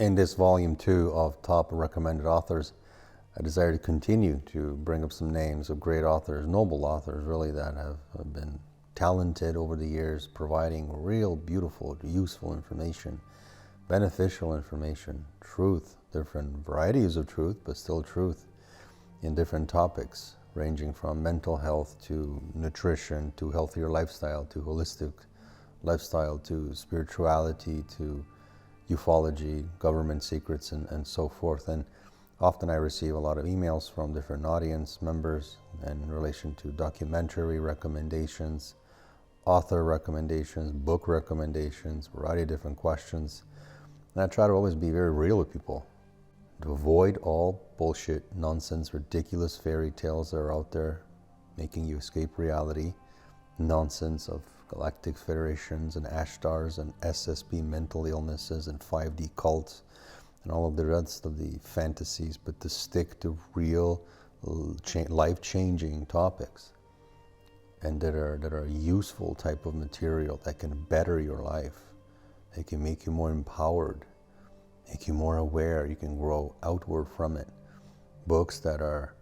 In this volume 2 of top recommended authors, I desire to continue to bring up some names of great authors, noble authors really, that have been talented over the years, providing real beautiful, useful information, beneficial information, truth, different varieties of truth, but still truth in different topics, ranging from mental health to nutrition to healthier lifestyle to holistic lifestyle to spirituality to ufology, government secrets, and so forth. And often I receive a lot of emails from different audience members in relation to documentary recommendations, author recommendations, book recommendations, a variety of different questions. And I try to always be very real with people, to avoid all bullshit, nonsense, ridiculous fairy tales that are out there making you escape reality, nonsense of galactic federations and Ashtars and SSP mental illnesses and 5D cults and all of the rest of the fantasies, but to stick to real life-changing topics and that are useful type of material that can better your life. They can make you more empowered, make you more aware. You can grow outward from it. Books that are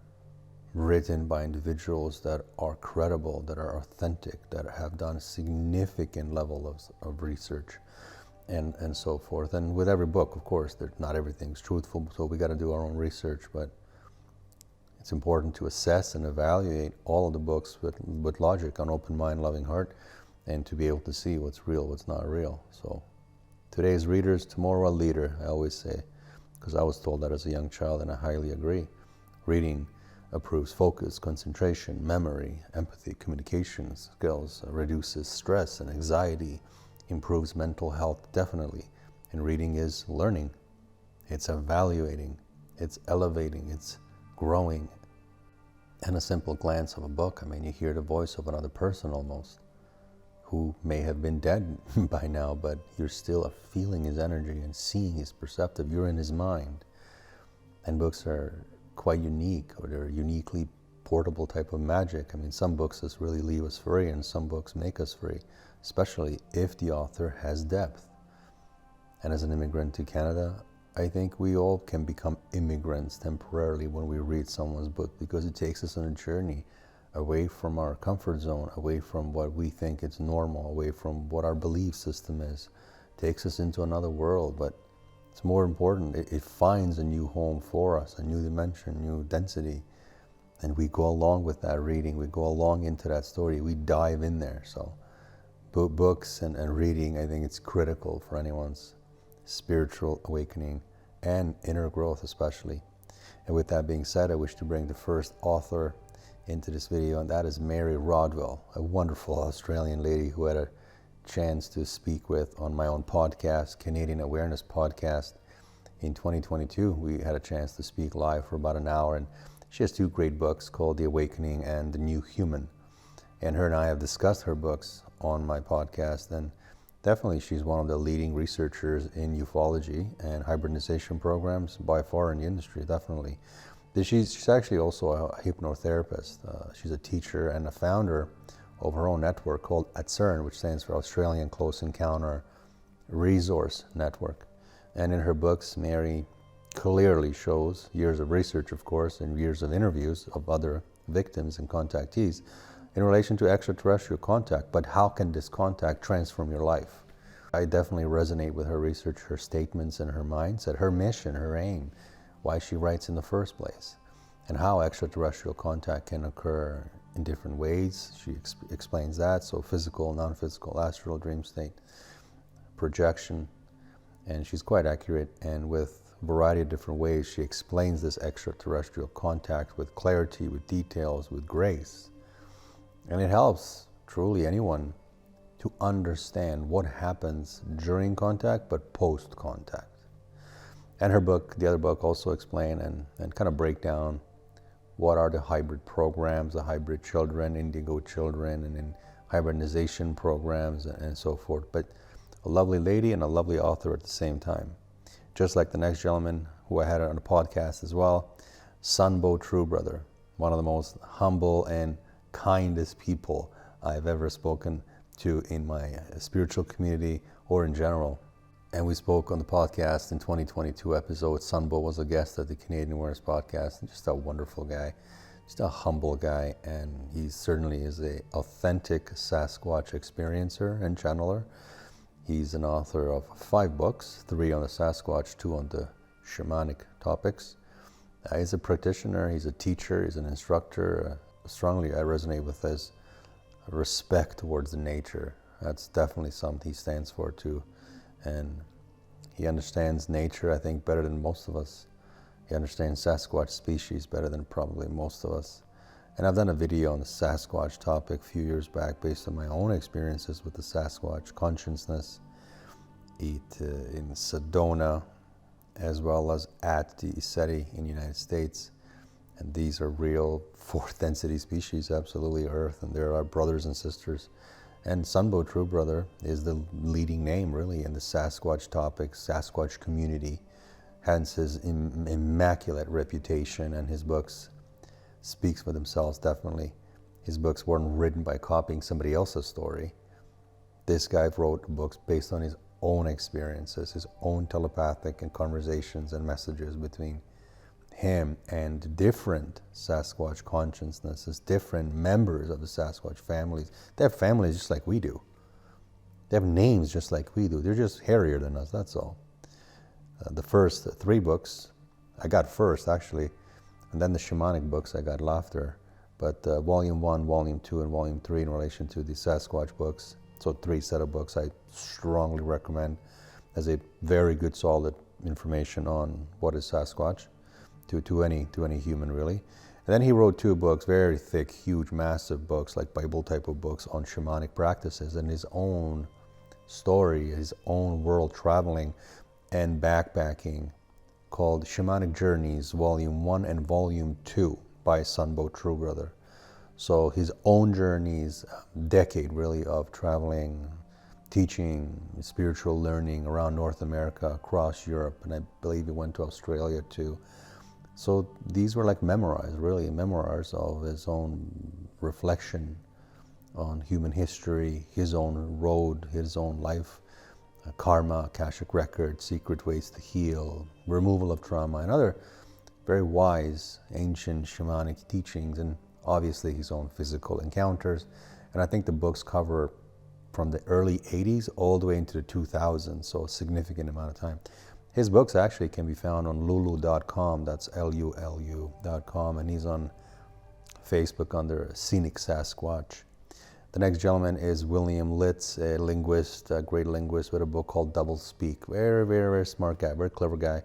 written by individuals that are credible, that are authentic, that have done a significant level of research and so forth. And with every book, of course, not everything's truthful, so we got to do our own research, but it's important to assess and evaluate all of the books with logic, an open mind, loving heart, and to be able to see what's real, what's not real. So today's readers, tomorrow a leader, I always say, because I was told that as a young child, and I highly agree. Reading improves focus, concentration, memory, empathy, communication skills, reduces stress and anxiety, improves mental health, definitely. And reading is learning. It's evaluating, it's elevating, it's growing. And a simple glance of a book, I mean, you hear the voice of another person almost, who may have been dead by now, but you're still feeling his energy and seeing his perceptive. You're in his mind. And books are quite unique, or they're uniquely portable type of magic. I mean, some books just really leave us free, and some books make us free, especially if the author has depth. And as an immigrant to Canada, I think we all can become immigrants temporarily when we read someone's book, because it takes us on a journey away from our comfort zone, away from what we think is normal, away from what our belief system is. It takes us into another world, but it's more important, it finds a new home for us, a new dimension, new density. And we go along with that reading, we go along into that story, we dive in there. So books and reading, I think it's critical for anyone's spiritual awakening and inner growth especially. And with that being said, I wish to bring the first author into this video, and that is Mary Rodwell, a wonderful Australian lady who had a chance to speak with on my own podcast, Canadian Awareness Podcast. In 2022, we had a chance to speak live for about an hour, and she has two great books called The Awakening and The New Human. And her and I have discussed her books on my podcast, and definitely she's one of the leading researchers in ufology and hybridization programs by far in the industry, definitely. She's actually also a hypnotherapist. She's a teacher and a founder of her own network called ATCERN, which stands for Australian Close Encounter Resource Network. And in her books, Mary clearly shows years of research, of course, and years of interviews of other victims and contactees in relation to extraterrestrial contact. But how can this contact transform your life? I definitely resonate with her research, her statements, and her mindset, her mission, her aim, why she writes in the first place, and how extraterrestrial contact can occur in different ways. She explains that, so physical, non-physical, astral, dream state, projection, and she's quite accurate, and with a variety of different ways she explains this extraterrestrial contact with clarity, with details, with grace. And it helps truly anyone to understand what happens during contact, but post-contact. And her book, the other book, also explain and kind of break down what are the hybrid programs, the hybrid children, indigo children, and in hybridization programs and so forth. But a lovely lady and a lovely author at the same time. Just like the next gentleman who I had on the podcast as well, SunBow TrueBrother, one of the most humble and kindest people I've ever spoken to in my spiritual community or in general. And we spoke on the podcast in 2022 episode. SunBow was a guest at the Canadian Awareness podcast, and just a wonderful guy, just a humble guy, and he certainly is a authentic Sasquatch experiencer and channeler. He's an author of 5 books, 3 on the Sasquatch, 2 on the shamanic topics. He's a practitioner, he's a teacher, he's an instructor. Strongly I resonate with his respect towards the nature. That's definitely something he stands for too. And he understands nature, I think, better than most of us. He understands Sasquatch species better than probably most of us. And I've done a video on the Sasquatch topic a few years back based on my own experiences with the Sasquatch consciousness in Sedona, as well as at the SETI in the United States. And these are real 4th density species, absolutely Earth, and they're our brothers and sisters. And SunBow TrueBrother is the leading name, really, in the Sasquatch topic, Sasquatch community, hence his immaculate reputation, and his books speaks for themselves, definitely. His books weren't written by copying somebody else's story. This guy wrote books based on his own experiences, his own telepathic and conversations and messages between him and different Sasquatch consciousnesses, different members of the Sasquatch families. They have families just like we do. They have names just like we do. They're just hairier than us, that's all. The first 3 books I got first, actually, and then the shamanic books I got after. But Volume 1, Volume 2, and Volume 3 in relation to the Sasquatch books, so 3 set of books I strongly recommend as a very good, solid information on what is Sasquatch. To any human, really. And then he wrote 2 books, very thick, huge, massive books, like Bible type of books on shamanic practices and his own story, his own world traveling and backpacking, called Shamanic Journeys, Volume 1 and Volume 2 by SunBow TrueBrother. So his own journeys, decade really of traveling, teaching, spiritual learning around North America, across Europe, and I believe he went to Australia too. So these were like memoirs, really, memoirs of his own reflection on human history, his own road, his own life, karma, Akashic records, secret ways to heal, removal of trauma, and other very wise ancient shamanic teachings, and obviously his own physical encounters. And I think the books cover from the early 80s all the way into the 2000s, so a significant amount of time. His books actually can be found on lulu.com, that's LULU.com, and he's on Facebook under Scenic Sasquatch. The next gentleman is William Litz, a linguist, a great linguist with a book called Double Speak. Very, very, very smart guy, very clever guy.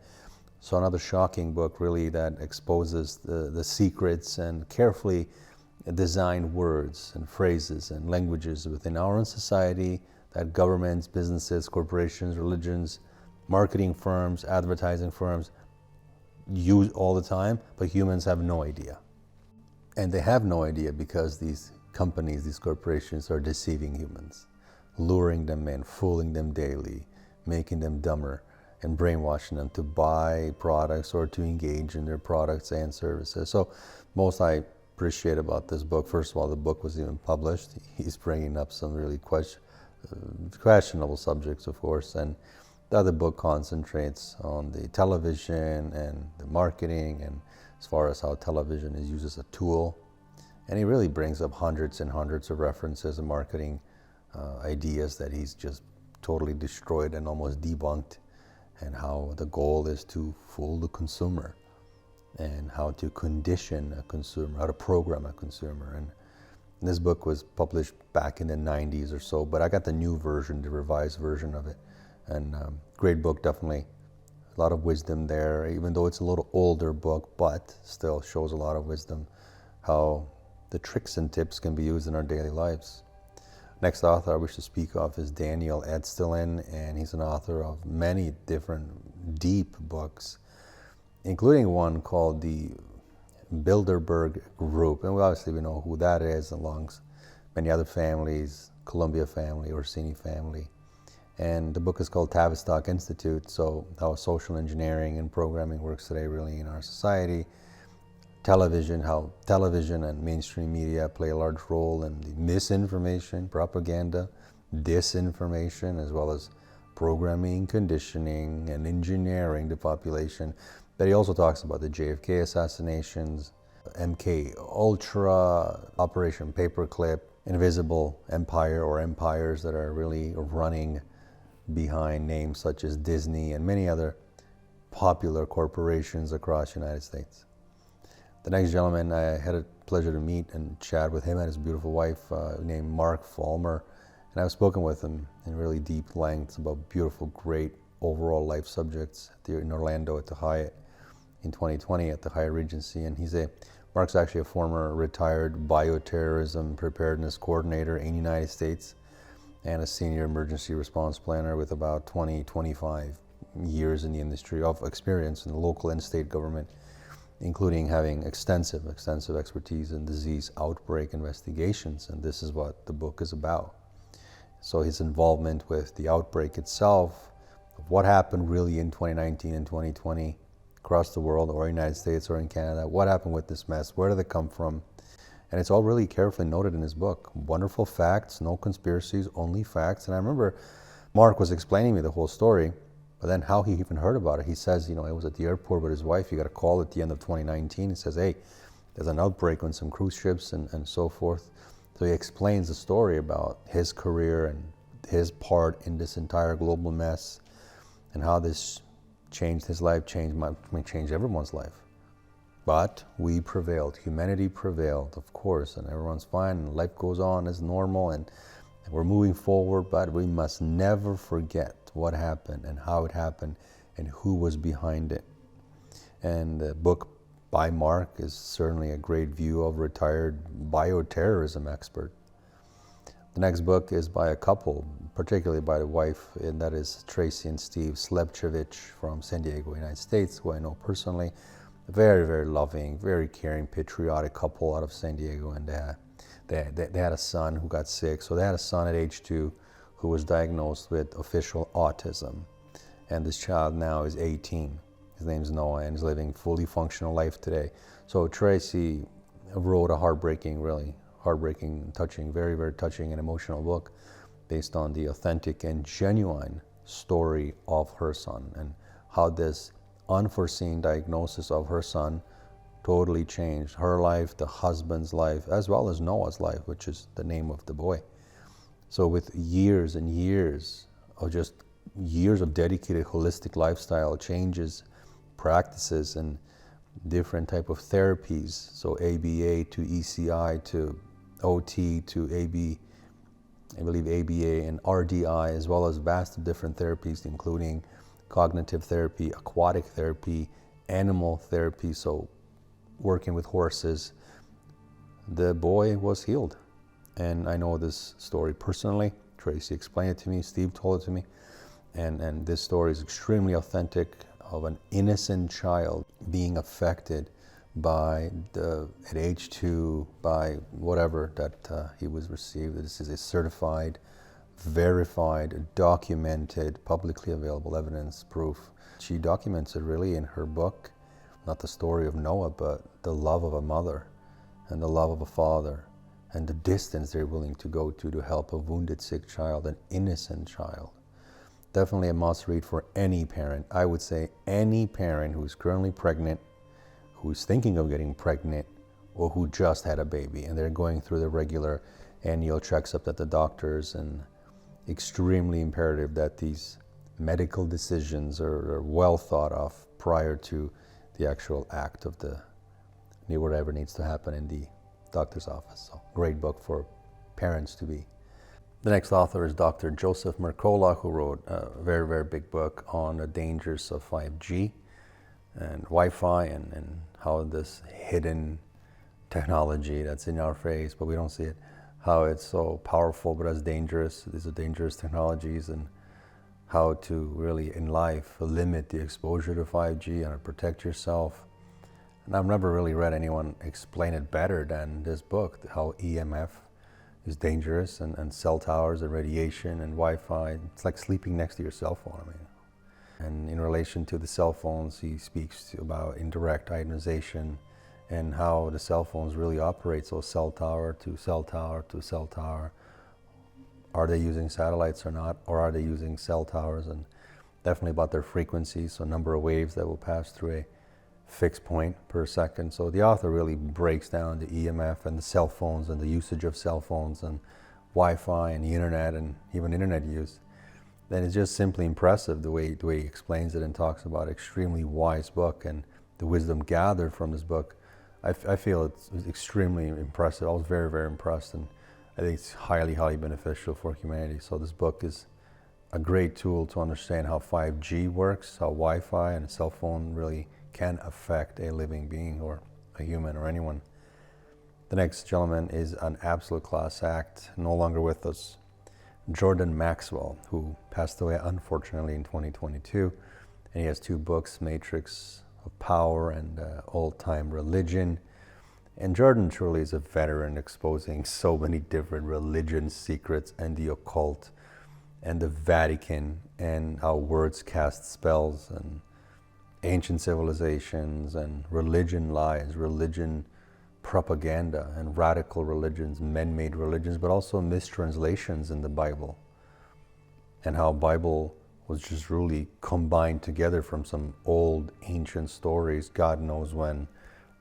So another shocking book, really, that exposes the secrets and carefully designed words and phrases and languages within our own society that governments, businesses, corporations, religions, marketing firms, advertising firms use all the time, but humans have no idea. And they have no idea because these companies, these corporations are deceiving humans, luring them in, fooling them daily, making them dumber, and brainwashing them to buy products or to engage in their products and services. So most I appreciate about this book, first of all, the book was even published. He's bringing up some really questionable subjects, of course, and the other book concentrates on the television and the marketing, and as far as how television is used as a tool. And he really brings up hundreds and hundreds of references and marketing ideas that he's just totally destroyed and almost debunked, and how the goal is to fool the consumer and how to condition a consumer, how to program a consumer. And this book was published back in the 90s or so, but I got the new version, the revised version of it. And great book, definitely. A lot of wisdom there, even though it's a little older book, but still shows a lot of wisdom, how the tricks and tips can be used in our daily lives. Next author I wish to speak of is Daniel Estulin, and he's an author of many different deep books, including one called the Bilderberg Group, and we know who that is, amongst many other families, Columbia family, Orsini family. And the book is called Tavistock Institute, so how social engineering and programming works today really in our society. Television, how television and mainstream media play a large role in the misinformation, propaganda, disinformation, as well as programming, conditioning, and engineering the population. But he also talks about the JFK assassinations, MK Ultra, Operation Paperclip, Invisible Empire or empires that are really running behind names such as Disney and many other popular corporations across the United States. The next gentleman I had a pleasure to meet and chat with him and his beautiful wife named Mark Fulmer. And I've spoken with him in really deep lengths about beautiful, great overall life subjects in Orlando at the Hyatt in 2020 at the Hyatt Regency. And Mark's actually a former retired bioterrorism preparedness coordinator in the United States and a senior emergency response planner with about 25 years in the industry of experience in the local and state government, including having extensive expertise in disease outbreak investigations. And this is what the book is about. So his involvement with the outbreak itself, of what happened really in 2019 and 2020 across the world, or United States or in Canada, what happened with this mess, where did it come from? And it's all really carefully noted in his book. Wonderful facts, no conspiracies, only facts. And I remember Mark was explaining me the whole story, but then how he even heard about it. He says, it was at the airport with his wife. He got a call at the end of 2019. He says, hey, there's an outbreak on some cruise ships and so forth. So he explains the story about his career and his part in this entire global mess and how this changed his life, changed everyone's life. But we prevailed. Humanity prevailed, of course, and everyone's fine, and life goes on as normal, and we're moving forward, but we must never forget what happened and how it happened and who was behind it. And the book by Mark is certainly a great view of a retired bioterrorism expert. The next book is by a couple, particularly by the wife, and that is Tracy and Steve Slepcevic from San Diego, United States, who I know personally. A very, very loving, very caring, patriotic couple out of San Diego, and they had a son who got sick. So they had a son at age 2 who was diagnosed with official autism, and this child now is 18. His name's Noah, and he's living fully functional life today. So Tracy wrote a heartbreaking, touching, very, very touching and emotional book based on the authentic and genuine story of her son and how this unforeseen diagnosis of her son totally changed her life, the husband's life, as well as Noah's life, which is the name of the boy. So with years and years of dedicated holistic lifestyle changes, practices, and different type of therapies, so ABA to ECI to OT to I believe ABA and RDI, as well as vast different therapies, including cognitive therapy, aquatic therapy, animal therapy, so working with horses. The boy was healed. And I know this story personally. Tracy explained it to me, Steve told it to me. And this story is extremely authentic of an innocent child being affected by at age 2, by whatever that he was received. This is a certified, verified, documented, publicly available evidence proof. She documents it really in her book, not the story of Noah, but the love of a mother and the love of a father and the distance they're willing to go to help a wounded, sick child, an innocent child. Definitely a must read for any parent. I would say any parent who's currently pregnant, who's thinking of getting pregnant, or who just had a baby and they're going through the regular annual checkups at the doctors, and extremely imperative that these medical decisions are well thought of prior to the actual act of whatever needs to happen in the doctor's office. So great book for parents to be. The next author is Dr. Joseph Mercola, who wrote a very, very big book on the dangers of 5G and Wi-Fi and how this hidden technology that's in our face, but we don't see it, how it's so powerful but as dangerous. These are dangerous technologies, and how to really in life limit the exposure to 5G and protect yourself. And I've never really read anyone explain it better than this book, how EMF is dangerous, and cell towers and radiation and Wi-Fi. It's like sleeping next to your cell phone. And in relation to the cell phones, he speaks about indirect ionization and how the cell phones really operate. So cell tower to cell tower to cell tower, are they using satellites or not, or are they using cell towers, and definitely about their frequencies, so number of waves that will pass through a fixed point per second. So the author really breaks down the EMF and the cell phones and the usage of cell phones and Wi-Fi and the internet and even internet use. Then it's just simply impressive the way he explains it and talks about it. Extremely wise book, and the wisdom gathered from this book, I feel it's extremely impressive. I was very, very impressed, and I think it's highly, highly beneficial for humanity. So this book is a great tool to understand how 5G works, how Wi-Fi and a cell phone really can affect a living being or a human or anyone. The next gentleman is an absolute class act, no longer with us. Jordan Maxwell, who passed away unfortunately in 2022, and he has 2 books, Matrix of Power and Old Time Religion. And Jordan truly is a veteran, exposing so many different religion secrets and the occult and the Vatican and how words cast spells and ancient civilizations and religion lies, religion propaganda and radical religions, man-made religions, but also mistranslations in the Bible, and how Bible was just really combined together from some old ancient stories, God knows when,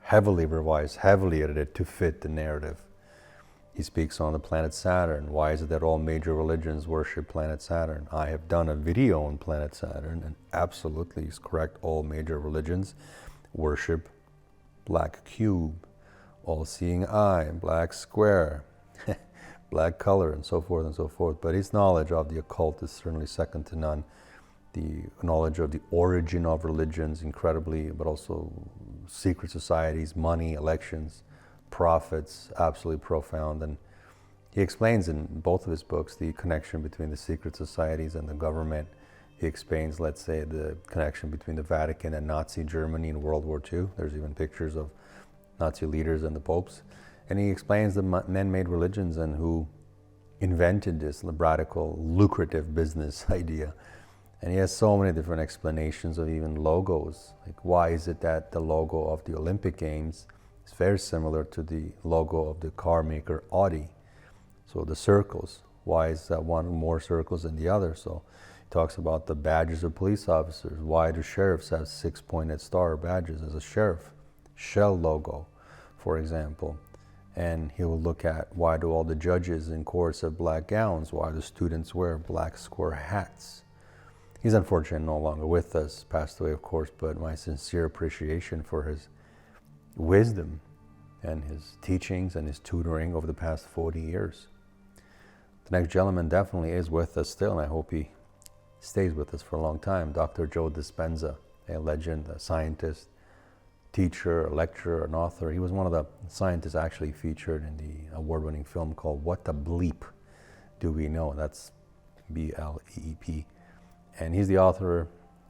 heavily revised, heavily edited to fit the narrative. He speaks on the planet Saturn. Why is it that all major religions worship planet Saturn? I have done a video on planet Saturn, and absolutely is correct. All major religions worship black cube, all-seeing eye, black square, black color, and so forth and so forth. But his knowledge of the occult is certainly second to none. The knowledge of the origin of religions, incredibly, but also secret societies, money, elections, prophets, absolutely profound. And he explains in both of his books the connection between the secret societies and the government. He explains, let's say, the connection between the Vatican and Nazi Germany in World War II. There's even pictures of Nazi leaders and the popes. And he explains the man-made religions and who invented this radical, lucrative business idea. And he has so many different explanations of even logos. Like, why is it that the logo of the Olympic Games is very similar to the logo of the car maker Audi? So the circles, why is that one more circles than the other? So he talks about the badges of police officers. Why do sheriffs have 6-pointed star badges as a sheriff? Shell logo, for example. And he will look at why do all the judges in courts have black gowns? Why do students wear black square hats? He's unfortunately no longer with us, passed away of course, but my sincere appreciation for his wisdom and his teachings and his tutoring over the past 40 years. The next gentleman definitely is with us still, and I hope he stays with us for a long time. Dr. Joe Dispenza, a legend, a scientist, teacher, a lecturer, an author. He was one of the scientists actually featured in the award-winning film called What the Bleep Do We Know? That's B-L-E-E-P. And he's the author,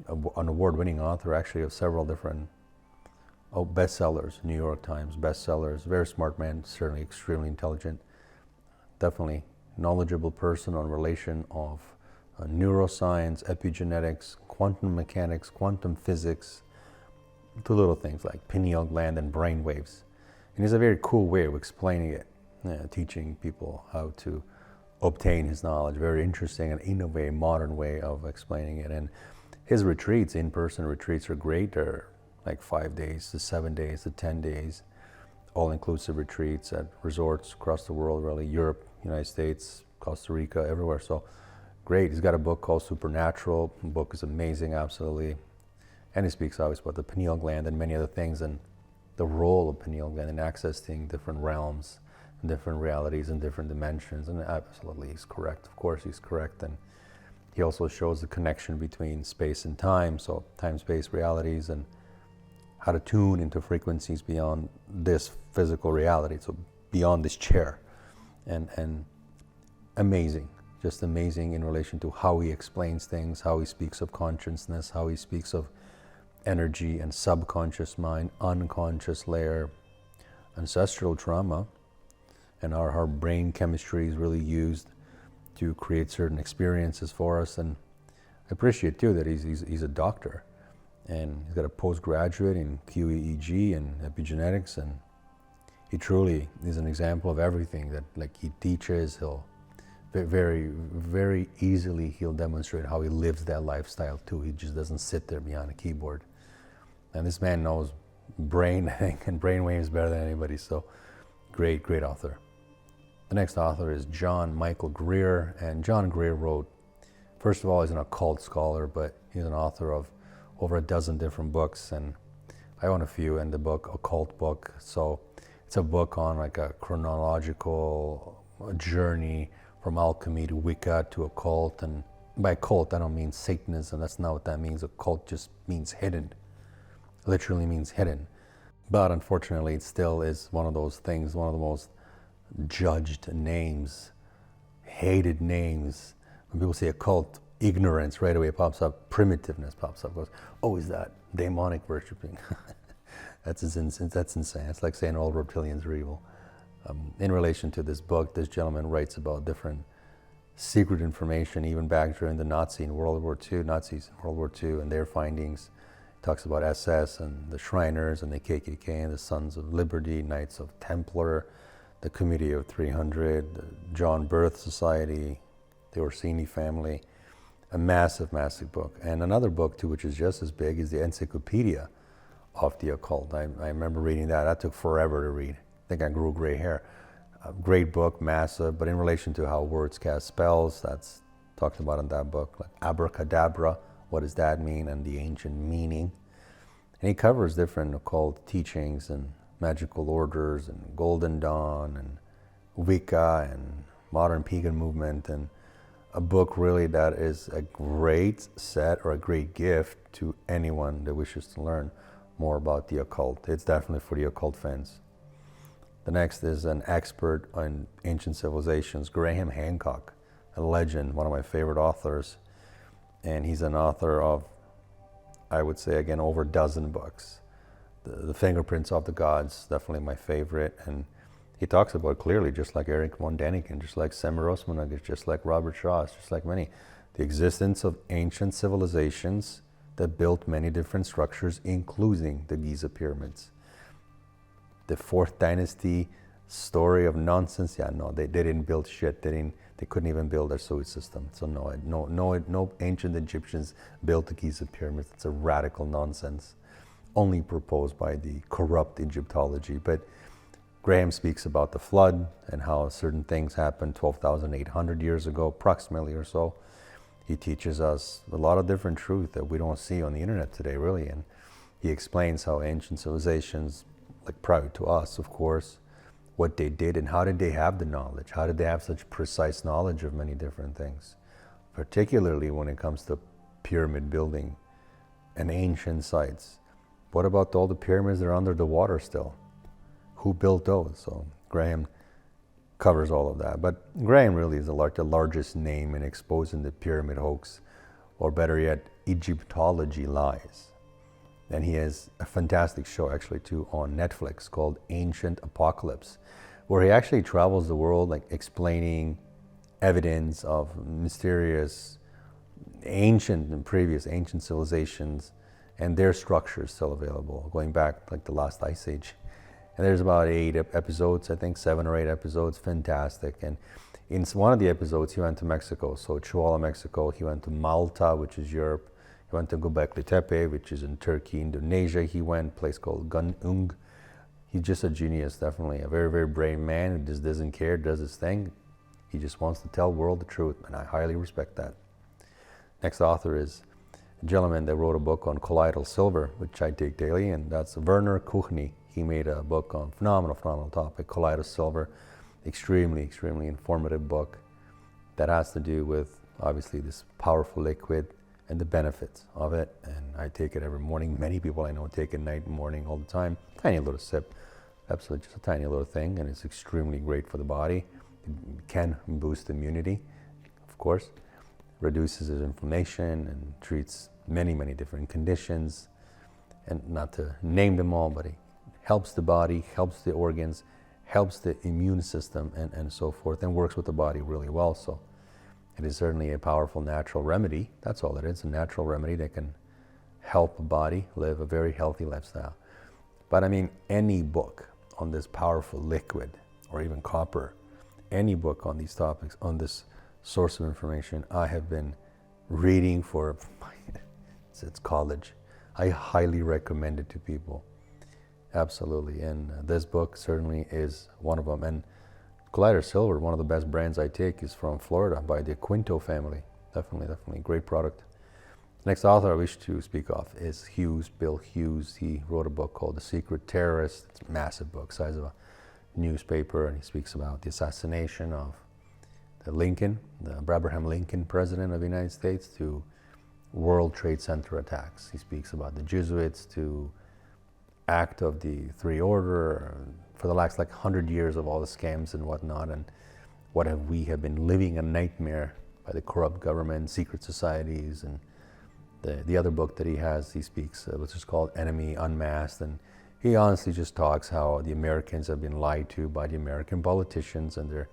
an award-winning author actually of several different bestsellers, New York Times bestsellers. Very smart man, certainly extremely intelligent, definitely knowledgeable person on relation of neuroscience, epigenetics, quantum mechanics, quantum physics, to little things like pineal gland and brain waves. And he has a very cool way of explaining it, teaching people how to obtain his knowledge. Very interesting and innovative, modern way of explaining it. And his retreats, in-person retreats, are great. They're like 5 days to 7 days to 10 days, all-inclusive retreats at resorts across the world, really, Europe, United States, Costa Rica, everywhere. So great. He's got a book called Supernatural. The book is amazing, absolutely. And he speaks obviously about the pineal gland and many other things, and the role of pineal gland in accessing different realms and different realities and different dimensions. And absolutely, he's correct. Of course, he's correct. And he also shows the connection between space and time, so time-space realities, and how to tune into frequencies beyond this physical reality, so beyond this chair. And amazing, just amazing in relation to how he explains things, how he speaks of consciousness, how he speaks of energy and subconscious mind, unconscious layer, ancestral trauma, and our brain chemistry is really used to create certain experiences for us. And I appreciate too that he's a doctor, and he's got a postgraduate in QEEG and epigenetics, and he truly is an example of everything that, like, he teaches, he'll very, very easily he'll demonstrate how he lives that lifestyle too. He just doesn't sit there behind a keyboard. And this man knows brain and brainwaves better than anybody, so great, great author. The next author is John Michael Greer, and John Greer wrote, first of all, he's an occult scholar, but he's an author of over a dozen different books, and I own a few in the book, Occult book. So it's a book on like a chronological journey from alchemy to Wicca to occult. And by occult, I don't mean Satanism. That's not what that means. Occult just means hidden. Literally means hidden. But unfortunately, it still is one of those things, one of the most judged names, hated names. When people say occult, ignorance right away pops up, primitiveness pops up, goes, oh, is that demonic worshiping? That's insane. It's like saying all reptilians are evil. In relation to this book, this gentleman writes about different secret information, even back during the Nazis in World War II, and their findings. He talks about SS and the Shriners and the KKK and the Sons of Liberty, Knights of Templar, the Committee of 300, the John Birth Society, the Orsini family. A massive, massive book. And another book too, which is just as big, is the Encyclopedia of the Occult. I remember reading that. That took forever to read. I think I grew gray hair. A great book, massive, but in relation to how words cast spells, that's talked about in that book. Like abracadabra, what does that mean, and the ancient meaning. And he covers different occult teachings and magical orders and Golden Dawn and Wicca and modern pagan movement, and a book really that is a great set or a great gift to anyone that wishes to learn more about the occult. It's definitely for the occult fans. The next is an expert on ancient civilizations, Graham Hancock, a legend, one of my favorite authors. And he's an author of, I would say again, over a dozen books. The Fingerprints of the Gods, definitely my favorite. And he talks about clearly, just like Eric von Däniken, just like Semir Osmanagic, just like Robert Shaw, just like many, the existence of ancient civilizations that built many different structures, including the Giza pyramids. The Fourth Dynasty story of nonsense, yeah, no, they didn't build shit. They couldn't even build their sewage system. So no ancient Egyptians built the Giza pyramids. It's a radical nonsense, only proposed by the corrupt Egyptology. But Graham speaks about the flood and how certain things happened 12,800 years ago, approximately or so. He teaches us a lot of different truth that we don't see on the internet today, really. And he explains how ancient civilizations, like prior to us, of course, what they did and how did they have the knowledge? How did they have such precise knowledge of many different things? Particularly when it comes to pyramid building and ancient sites. What about all the pyramids that are under the water still? Who built those? So Graham covers all of that. But Graham really is the largest name in exposing the pyramid hoax, or better yet, Egyptology lies. And he has a fantastic show actually too on Netflix called Ancient Apocalypse, where he actually travels the world like explaining evidence of mysterious ancient and previous ancient civilizations and their structures still available, going back like the last ice age. And there's about 8 episodes, I think 7 or 8 episodes, fantastic. And in one of the episodes, he went to Mexico, so Chihuahua, Mexico. He went to Malta, which is Europe. He went to Göbekli Tepe, which is in Turkey. Indonesia, he went, a place called Gunung. He's just a genius, definitely. A very, very brave man who just doesn't care, does his thing. He just wants to tell the world the truth, and I highly respect that. Next author is a gentleman that wrote a book on colloidal silver, which I take daily, and that's Werner Kuhni. He made a book on phenomenal topic, colloidal silver. Extremely, extremely informative book that has to do with, obviously, this powerful liquid and the benefits of it. And I take it every morning. Many people I know take it night and morning all the time. Tiny little sip, absolutely just a tiny little thing, and it's extremely great for the body. It can boost immunity, of course, reduces inflammation and treats many, many different conditions. And not to name them all, but it helps the body, helps the organs, helps the immune system, and so forth, and works with the body really well. So it is certainly a powerful natural remedy. That's all it is, a natural remedy that can help the body live a very healthy lifestyle. But I mean, any book on this powerful liquid, or even copper, any book on these topics, on this source of information I have been reading for since college. I highly recommend it to people. Absolutely. And this book certainly is one of them. And Collider Silver, one of the best brands I take, is from Florida by the Quinto family. Definitely great product. Next author I wish to speak of is Hughes, Bill Hughes. He wrote a book called The Secret Terrorist. It's a massive book, size of a newspaper, and he speaks about the assassination of the Abraham Lincoln, president of the United States, to World Trade Center attacks. He speaks about the Jesuits, to act of the Three Order, for the last 100 years of all the scams and whatnot, and what we have been living a nightmare by the corrupt government, secret societies, and the other book that he has, he speaks, which is called Enemy Unmasked, and he honestly just talks how the Americans have been lied to by the American politicians and their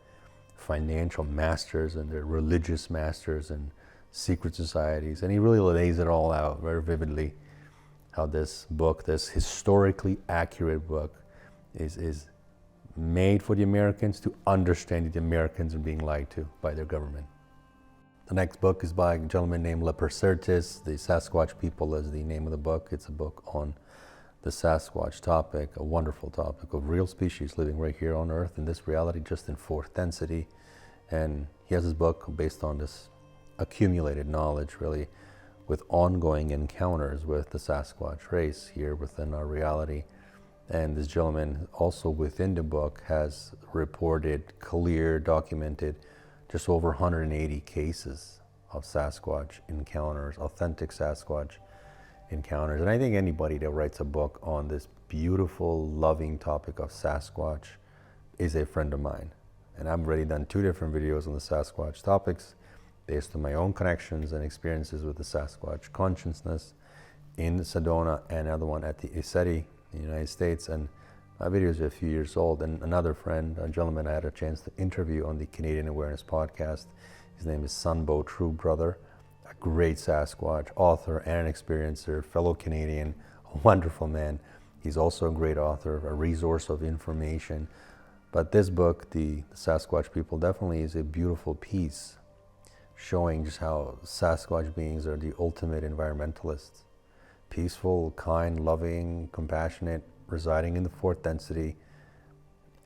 financial masters and their religious masters and secret societies, and he really lays it all out very vividly, how this book, this historically accurate book, is made for the Americans to understand that the Americans are being lied to by their government. The next book is by a gentleman named Lapseritis. The Sasquatch People is the name of the book. It's a book on the Sasquatch topic, a wonderful topic of real species living right here on Earth in this reality, just in fourth density. And he has his book based on this accumulated knowledge, really, with ongoing encounters with the Sasquatch race here within our reality. And this gentleman also within the book has reported, clear, documented, just over 180 cases of Sasquatch encounters, authentic Sasquatch encounters. And I think anybody that writes a book on this beautiful, loving topic of Sasquatch is a friend of mine. And I've already done 2 different videos on the Sasquatch topics based on my own connections and experiences with the Sasquatch consciousness in Sedona, and another one at the SETI in the United States. And my videos are a few years old, and another friend, a gentleman I had a chance to interview on the Canadian Awareness podcast, his name is SunBow TrueBrother, a great Sasquatch author and an experiencer, fellow Canadian, a wonderful man. He's also a great author, a resource of information. But this book, the Sasquatch People, definitely is a beautiful piece showing just how Sasquatch beings are the ultimate environmentalists. Peaceful, kind, loving, compassionate, residing in the fourth density,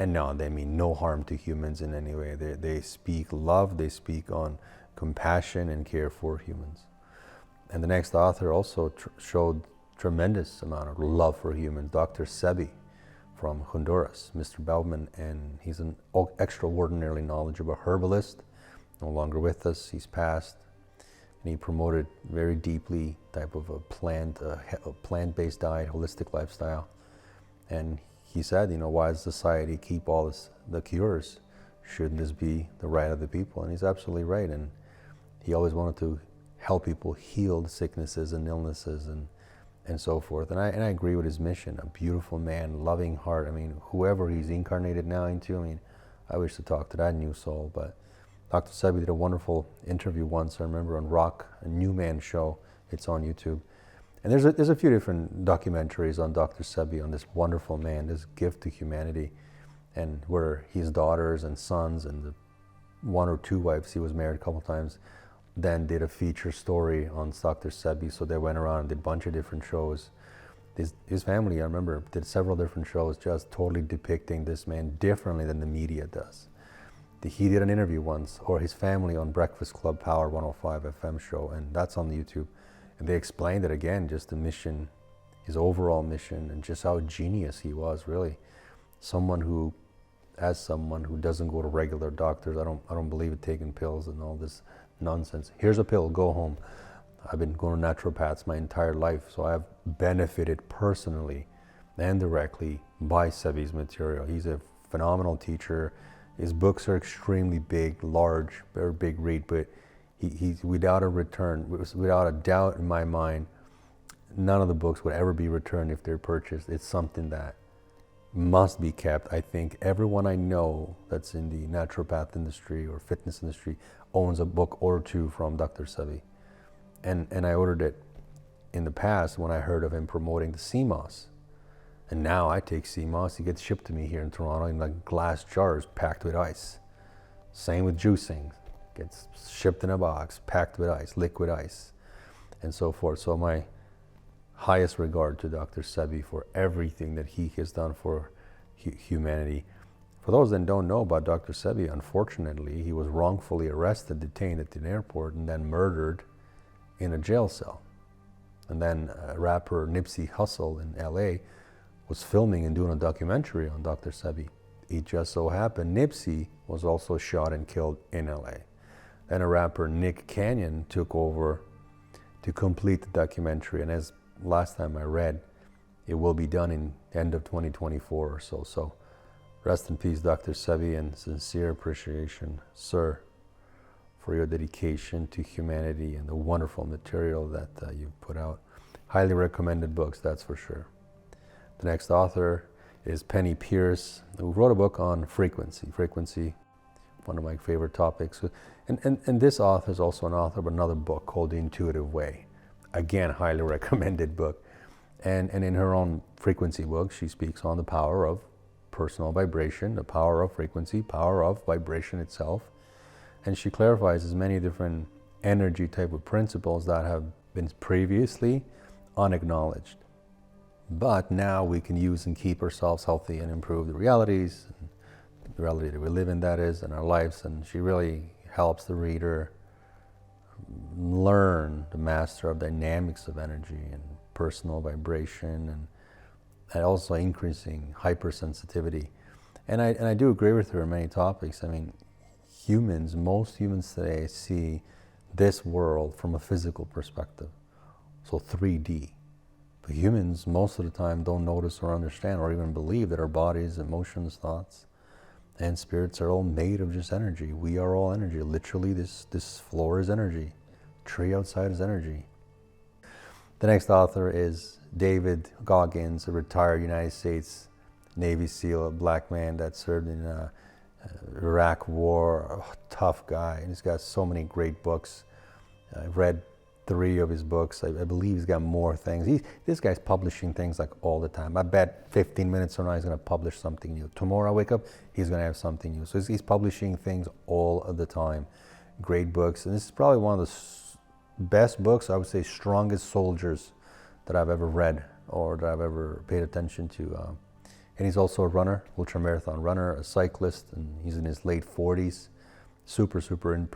and no, they mean no harm to humans in any way. They speak love, they speak on compassion and care for humans. And the next author also showed tremendous amount of love for humans, Dr. Sebi from Honduras, Mr. Bowman, and he's an extraordinarily knowledgeable herbalist, no longer with us, he's passed. And he promoted very deeply type of a plant-based diet, holistic lifestyle. And he said, why does society keep all the cures? Shouldn't this be the right of the people? And he's absolutely right. And he always wanted to help people heal the sicknesses and illnesses and so forth. And I agree with his mission. A beautiful man, loving heart. Whoever he's incarnated now into, I wish to talk to that new soul. But Dr. Sebi did a wonderful interview once, I remember, on Rock, a New Man show. It's on YouTube. And there's a few different documentaries on Dr. Sebi, on this wonderful man, this gift to humanity, and where his daughters and sons and the 1 or 2 wives, he was married a couple times, then did a feature story on Dr. Sebi. So they went around and did a bunch of different shows. His family, I remember, did several different shows just totally depicting this man differently than the media does. He did an interview once, or his family, on Breakfast Club Power 105 FM show, and that's on the YouTube. And they explained it again, just the mission, his overall mission, and just how genius he was, really. Someone who doesn't go to regular doctors, I don't believe in taking pills and all this nonsense. Here's a pill, go home. I've been going to naturopaths my entire life, so I've benefited personally and directly by Sebi's material. He's a phenomenal teacher. His books are extremely big, large, very big read, but he's without a doubt in my mind, none of the books would ever be returned if they're purchased. It's something that must be kept. I think everyone I know that's in the naturopath industry or fitness industry owns a book or 2 from Dr. Sebi. And I ordered it in the past when I heard of him promoting the sea moss. And now I take sea moss, it gets shipped to me here in Toronto in glass jars packed with ice. Same with juicing. gets shipped in a box, packed with ice, liquid ice, and so forth. So my highest regard to Dr. Sebi for everything that he has done for humanity. For those that don't know about Dr. Sebi, unfortunately, he was wrongfully arrested, detained at an airport, and then murdered in a jail cell. And then rapper Nipsey Hussle in LA was filming and doing a documentary on Dr. Sebi. It just so happened Nipsey was also shot and killed in LA. Then a rapper, Nick Cannon, took over to complete the documentary. And as last time I read, it will be done in end of 2024 or so. So rest in peace, Dr. Sebi, and sincere appreciation, sir, for your dedication to humanity and the wonderful material that you've put out. Highly recommended books, that's for sure. The next author is Penney Peirce, who wrote a book on frequency. Frequency, one of my favorite topics. And this author is also an author of another book called The Intuitive Way. Again, highly recommended book. And in her own frequency book, she speaks on the power of personal vibration, the power of frequency, power of vibration itself. And she clarifies as many different energy type of principles that have been previously unacknowledged. But now we can use and keep ourselves healthy and improve the realities, the reality that we live in, that is, in our lives. And she really helps the reader learn the master of dynamics of energy and personal vibration, and also increasing hypersensitivity. And I do agree with her on many topics. I mean, most humans today see this world from a physical perspective, so 3D. But humans, most of the time, don't notice or understand or even believe that our bodies, emotions, thoughts, and spirits are all made of just energy. We are all energy. Literally, this floor is energy. Tree outside is energy. The next author is David Goggins, a retired United States Navy SEAL, a black man that served in Iraq War, a tough guy. And he's got so many great books. I've read 3 of his books. I believe he's got more things. This guy's publishing things like all the time. I bet 15 minutes from now he's going to publish something new. Tomorrow I wake up, he's going to have something new. So he's publishing things all of the time. Great books. And this is probably one of the best books, I would say strongest soldiers that I've ever read or that I've ever paid attention to. And he's also a runner, ultramarathon runner, a cyclist, and he's in his late 40s. Super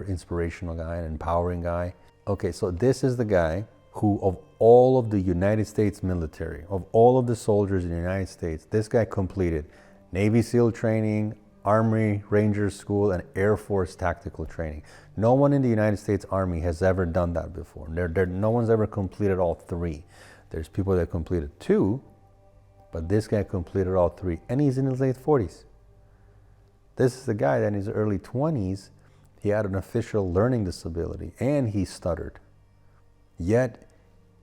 inspirational guy, an empowering guy. Okay, so this is the guy who, of all of the United States military, of all of the soldiers in the United States, this guy completed Navy SEAL training, Army Rangers School, and Air Force tactical training. No one in the United States Army has ever done that before. No one's ever completed all 3. There's people that completed 2, but this guy completed all 3, and he's in his late 40s. This is the guy that in his early 20s, he had an official learning disability, and he stuttered. Yet,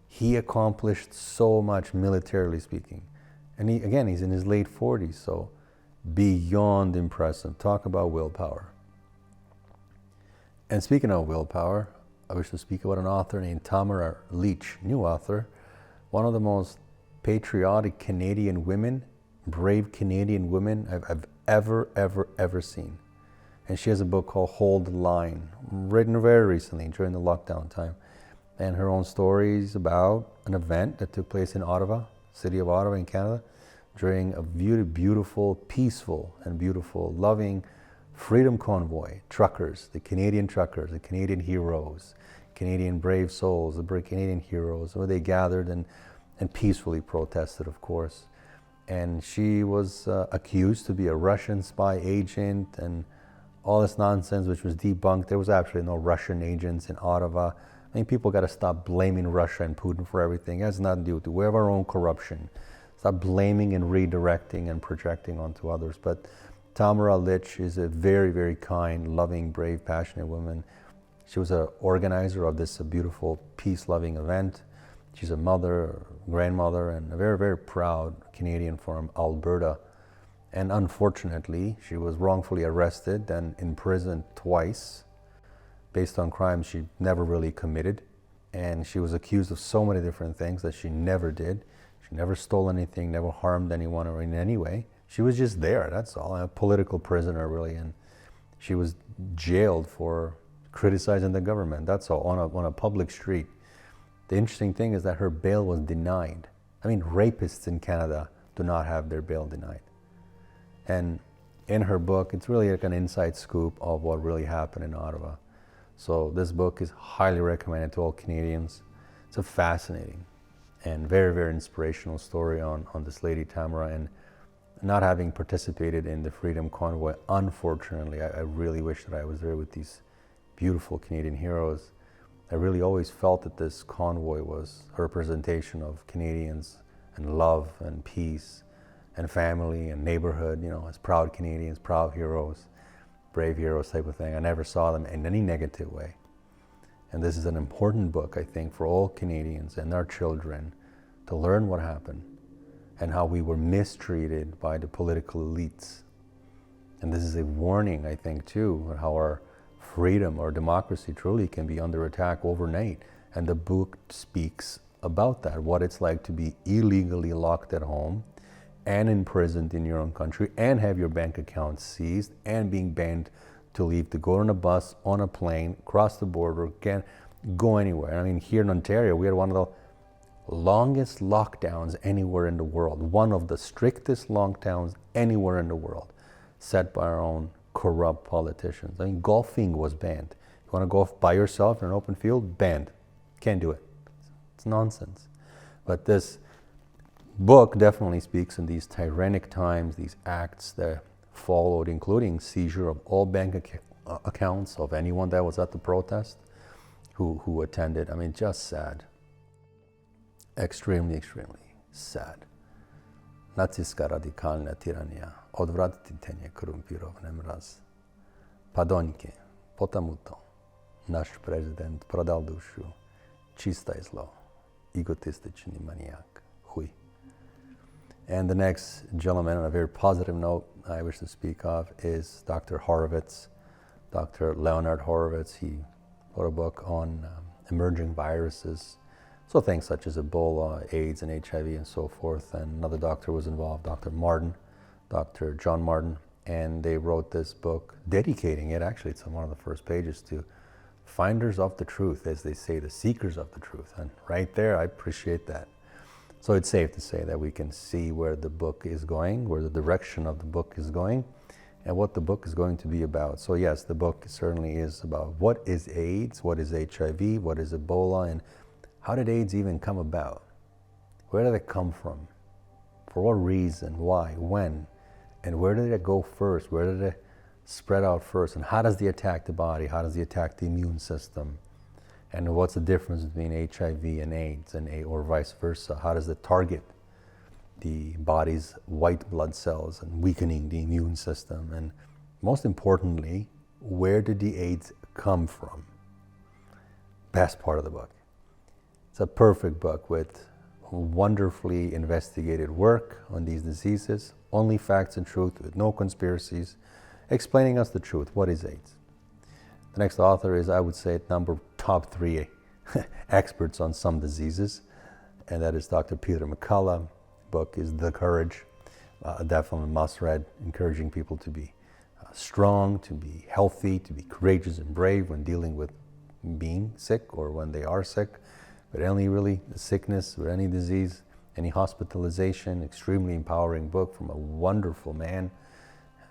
he accomplished so much militarily speaking. And he's in his late 40s, so beyond impressive. Talk about willpower. And speaking of willpower, I wish to speak about an author named Tamara Lich, new author, one of the most patriotic Canadian women, brave Canadian women I've ever seen. And she has a book called Hold the Line, written very recently during the lockdown time. And her own stories about an event that took place in Ottawa, city of Ottawa in Canada, during a beautiful, peaceful, and beautiful, loving freedom convoy. Truckers, the Canadian heroes, Canadian brave souls, the Canadian heroes, where they gathered and peacefully protested, of course. And she was accused to be a Russian spy agent and all this nonsense, which was debunked. There was actually no Russian agents in Ottawa. I mean, people got to stop blaming Russia and Putin for everything. It has nothing to do with it. We have our own corruption. Stop blaming and redirecting and projecting onto others. But Tamara Lich is a very kind, loving, brave, passionate woman. She was an organizer of this beautiful, peace-loving event. She's a mother, grandmother, and a very proud Canadian from Alberta. And unfortunately, she was wrongfully arrested and imprisoned twice based on crimes she never really committed. And she was accused of so many different things that she never did. She never stole anything, never harmed anyone or in any way. She was just there, that's all, a political prisoner really. And she was jailed for criticizing the government. That's all, on a public street. The interesting thing is that her bail was denied. I mean, rapists in Canada do not have their bail denied. And in her book, it's really like an inside scoop of what really happened in Ottawa. So this book is highly recommended to all Canadians. It's a fascinating and very, very inspirational story on this lady Tamara. And not having participated in the Freedom Convoy, unfortunately, I really wish that I was there with these beautiful Canadian heroes. I really always felt that this convoy was a representation of Canadians and love and peace and family and neighborhood, you know, as proud Canadians, proud heroes, brave heroes type of thing. I never saw them in any negative way. And this is an important book, I think, for all Canadians and our children to learn what happened and how we were mistreated by the political elites. And this is a warning, I think, too, how our freedom or democracy truly can be under attack overnight. And the book speaks about that, what it's like to be illegally locked at home and imprisoned in your own country and have your bank account seized and being banned to leave, to go on a bus, on a plane, cross the border, can't go anywhere. I mean, here in Ontario, we had one of the longest lockdowns anywhere in the world, one of the strictest lockdowns anywhere in the world, set by our own corrupt politicians. I mean, golfing was banned. You want to golf by yourself in an open field? Banned. Can't do it. It's nonsense. But this book definitely speaks in these tyrannic times, these acts that followed, including seizure of all bank accounts of anyone that was at the protest who attended. I mean, just sad. Extremely, extremely sad. Nacistska radikalna tiranija odvratitelje korumpirované mraz. Padonjke, потому naš prezident prodal dušu, čista je zlo, egotistični manijak, Huy. And the next gentleman, on a very positive note, I wish to speak of is Dr. Horowitz, Dr. Leonard Horowitz. He wrote a book on emerging viruses, so things such as Ebola, AIDS, and HIV, and so forth. And another doctor was involved, Dr. Martin, Dr. John Martin, and they wrote this book, dedicating it, actually, it's on one of the first pages, to finders of the truth, as they say, the seekers of the truth. And right there, I appreciate that. So it's safe to say that we can see where the book is going, where the direction of the book is going, and what the book is going to be about. So yes, the book certainly is about what is AIDS, what is HIV, what is Ebola, and how did AIDS even come about? Where did it come from? For what reason? Why? When? And where did it go first? Where did it spread out first? And how does it attack the body? How does it attack the immune system? And what's the difference between HIV and AIDS, or vice versa? How does it target the body's white blood cells and weakening the immune system? And most importantly, where did the AIDS come from? Best part of the book. It's a perfect book with wonderfully investigated work on these diseases, only facts and truth, with no conspiracies, explaining us the truth. What is AIDS? The next author is, I would say, top 3 experts on some diseases, and that is Dr. Peter McCullough. Book is The Courage, definitely must read, encouraging people to be strong, to be healthy, to be courageous and brave when dealing with being sick or when they are sick. But any really sickness or any disease, any hospitalization, extremely empowering book from a wonderful man.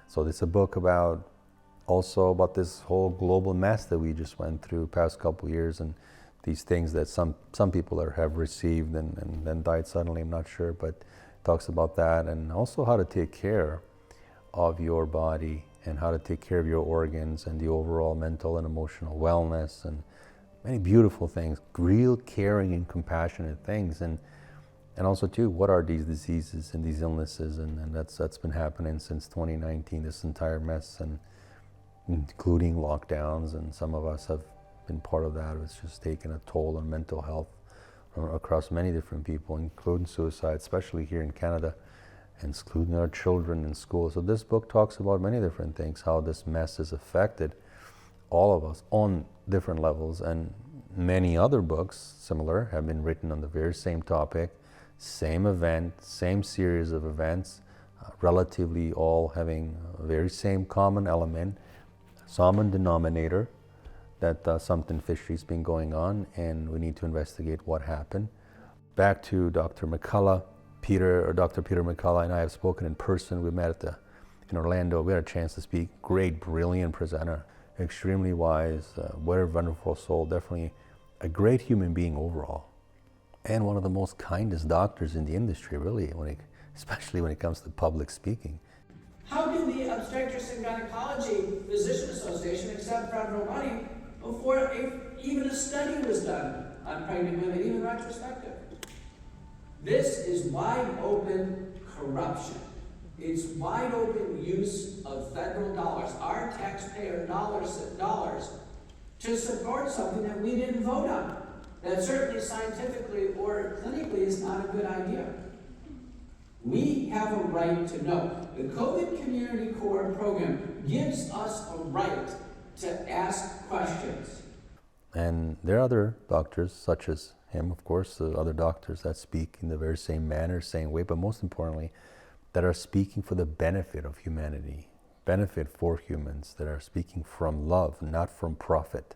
So it's a book about also about this whole global mess that we just went through past couple years, and these things that some people have received and then died suddenly, I'm not sure, but talks about that, and also how to take care of your body and how to take care of your organs and the overall mental and emotional wellness, and many beautiful things, real caring and compassionate things. And also too, what are these diseases and these illnesses? And that's been happening since 2019, this entire mess, and including lockdowns, and some of us have been part of that. It's just taken a toll on mental health across many different people, including suicide, especially here in Canada, and including our children in school. So this book talks about many different things, how this mess has affected all of us on different levels, and many other books similar have been written on the very same topic, same event, same series of events, relatively all having a very same common element, common denominator, that something fishy's been going on, and we need to investigate what happened. Back to Dr. McCullough, Dr. Peter McCullough and I have spoken in person. We met in Orlando. We had a chance to speak. Great, brilliant presenter, extremely wise, what a wonderful soul, definitely a great human being overall, and one of the most kindest doctors in the industry, really, especially when it comes to public speaking. How can the Obstetrics and Gynecology Physician Association accept federal money before even a study was done on pregnant women, even retrospective? This is wide open corruption. It's wide open use of federal dollars, our taxpayer dollars, to support something that we didn't vote on. That certainly scientifically or clinically is not a good idea. We have a right to know. The COVID Community Core program gives us a right to ask questions. And there are other doctors, such as him, of course, the other doctors that speak in the very same manner, same way, but most importantly, that are speaking for the benefit of humanity, benefit for humans, that are speaking from love, not from profit.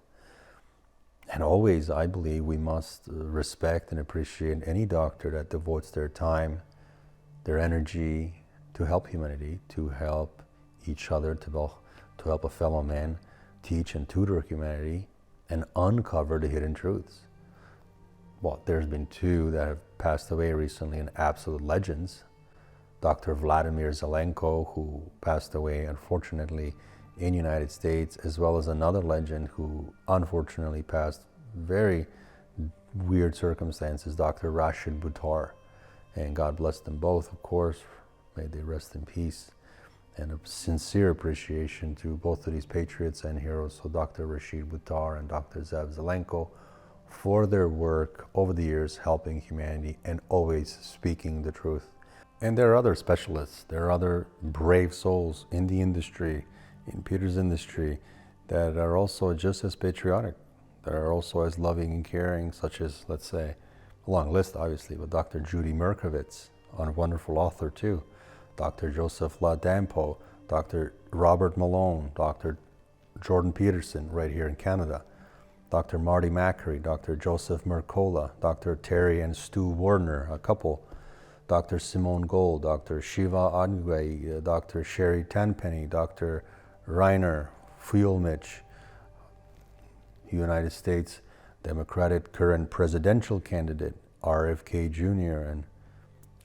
And always, I believe, we must respect and appreciate any doctor that devotes their time, their energy to help humanity, to help each other, to help a fellow man, teach and tutor humanity, and uncover the hidden truths. Well, there's been two that have passed away recently, and absolute legends. Dr. Vladimir Zelenko, who passed away, unfortunately, in the United States, as well as another legend who unfortunately passed very weird circumstances, Dr. Rashid Buttar. And God bless them both, of course. May they rest in peace. And a sincere appreciation to both of these patriots and heroes, so Dr. Rashid Buttar and Dr. Zev Zelenko, for their work over the years helping humanity and always speaking the truth. And there are other specialists, there are other brave souls in the industry, in Peter's industry, that are also just as patriotic, that are also as loving and caring, such as, let's say, a long list obviously, but Dr. Judy Merkowitz, a wonderful author too, Dr. Joseph Ladampo, Dr. Robert Malone, Dr. Jordan Peterson right here in Canada, Dr. Marty Macri, Dr. Joseph Mercola, Dr. Terry and Stu Warner, a couple, Dr. Simone Gold, Dr. Shiva Adgway, Dr. Sherry Tenpenny, Dr. Reiner Fuelmich, United States Democratic current presidential candidate, RFK Jr., and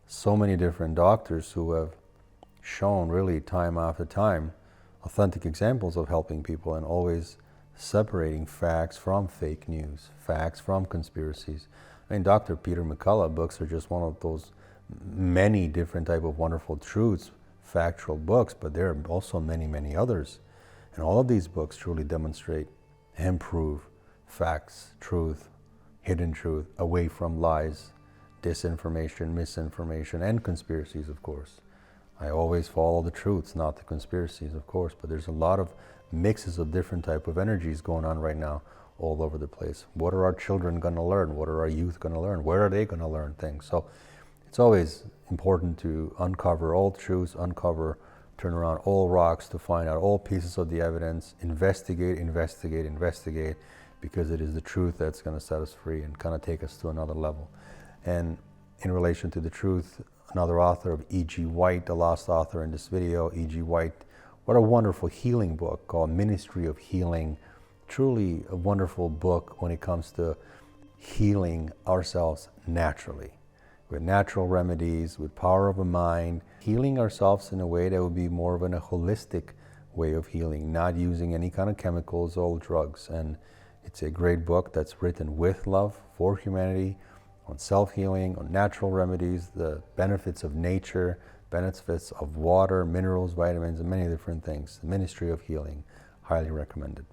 so many different doctors who have shown really time after time authentic examples of helping people and always separating facts from fake news, facts from conspiracies. I mean, Dr. Peter McCullough books are just one of those many different type of wonderful truths, factual books, but there are also many, many others. And all of these books truly demonstrate and prove facts, truth, hidden truth, away from lies, disinformation, misinformation, and conspiracies, of course. I always follow the truths, not the conspiracies, of course, but there's a lot of mixes of different type of energies going on right now all over the place. What are our children going to learn? What are our youth going to learn? Where are they going to learn things? So it's always important to uncover all truths, turn around all rocks to find out all pieces of the evidence, investigate, because it is the truth that's going to set us free and kind of take us to another level. And in relation to the truth, another author of E.G. White, the last author in this video, E.G. White, what a wonderful healing book called Ministry of Healing. Truly a wonderful book when it comes to healing ourselves naturally, with natural remedies, with power of a mind, healing ourselves in a way that would be more of a holistic way of healing, not using any kind of chemicals or drugs. And it's a great book that's written with love for humanity, on self-healing, on natural remedies, the benefits of nature, benefits of water, minerals, vitamins, and many different things. The Ministry of Healing, highly recommended.